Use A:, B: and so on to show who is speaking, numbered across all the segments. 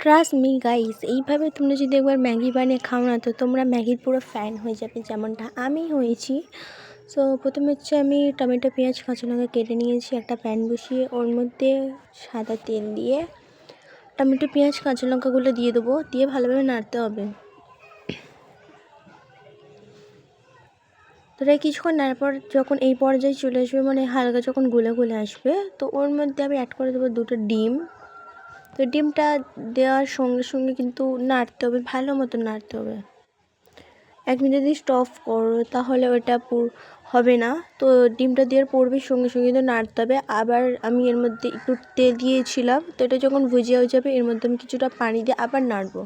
A: Trust me guys, এইভাবে তোমরা যদি একবার ম্যাগি বানিয়ে খাও না, তো তোমরা ম্যাগির পুরো ফ্যান হয়ে যাবে, যেমনটা আমি হয়েছি। সো প্রথমে হচ্ছে আমি টমেটো, পেঁয়াজ, কাঁচা লঙ্কা কেটে নিয়েছি। একটা প্যান বসিয়ে ওর মধ্যে সাদা তেল দিয়ে টমেটো, পেঁয়াজ, কাঁচা লঙ্কাগুলো দিয়ে দেবো, দিয়ে ভালোভাবে নাড়তে হবে। তো এটা কিছুক্ষণ নাড়ার পর যখন এই পর্যায়ে চলে আসবে, মানে হালকা যখন গুলে গুলে আসবে, তো ওর মধ্যে আমি অ্যাড করে দেবো 2টো ডিম। তো ডিমটা দেওয়ার সঙ্গে সঙ্গে কিন্তু নাড়তে হবে, ভালো মতো নাড়তে হবে। 1 মিনিট যদি স্টপ করো তাহলে ওটা হবে না। তো ডিমটা দেওয়ার পড়বে সঙ্গে সঙ্গে কিন্তু নাড়তে হবে। আবার আমি এর মধ্যে একটু তেল দিয়েছিলাম, তো এটা যখন ভুজিয়া হয়ে যাবে এর মধ্যে আমি কিছুটা পানি দিয়ে আবার নাড়বো।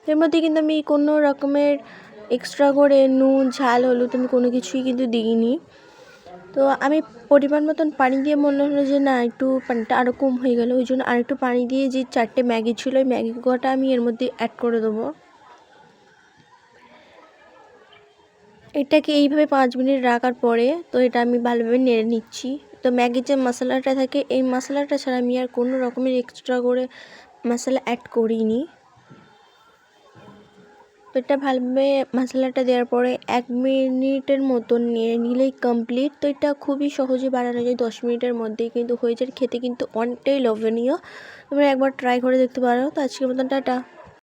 A: এর মধ্যে কিন্তু আমি কোনো রকমের এক্সট্রা করে নুন, ঝাল, হলুদ আমি কোনো কিছুই কিন্তু দিইনি। তো আমি পরিমাণ মতন পানি দিয়ে মনে হলো যে না, একটু পানিটা আরও কম হয়ে গেল, ওই জন্য আরেকটু পানি দিয়ে যে 4টে ম্যাগি ছিল ওই ম্যাগি কটা আমি এর মধ্যে অ্যাড করে দেবো। এটাকে এইভাবে 5 মিনিট রাখার পরে তো এটা আমি ভালোভাবে নেড়ে নিচ্ছি। তো ম্যাগির যে মশলাটা থাকে, এই মশলাটা ছাড়া আমি আর কোনো রকমের এক্সট্রা করে মশলা অ্যাড করিনি। তো এটা ভালোভাবে মশলাটা দেওয়ার পরে 1 মিনিটের মতন নেড়ে নিলেই কমপ্লিট। তো এটা খুবই সহজে বানানো যায়, 10 মিনিটের মধ্যেই কিন্তু হয়ে যায়। খেতে কিন্তু অনেকটাই লোভনীয়, তোমরা একবার ট্রাই করে দেখতে পারো। তো আজকের মতন টাটা।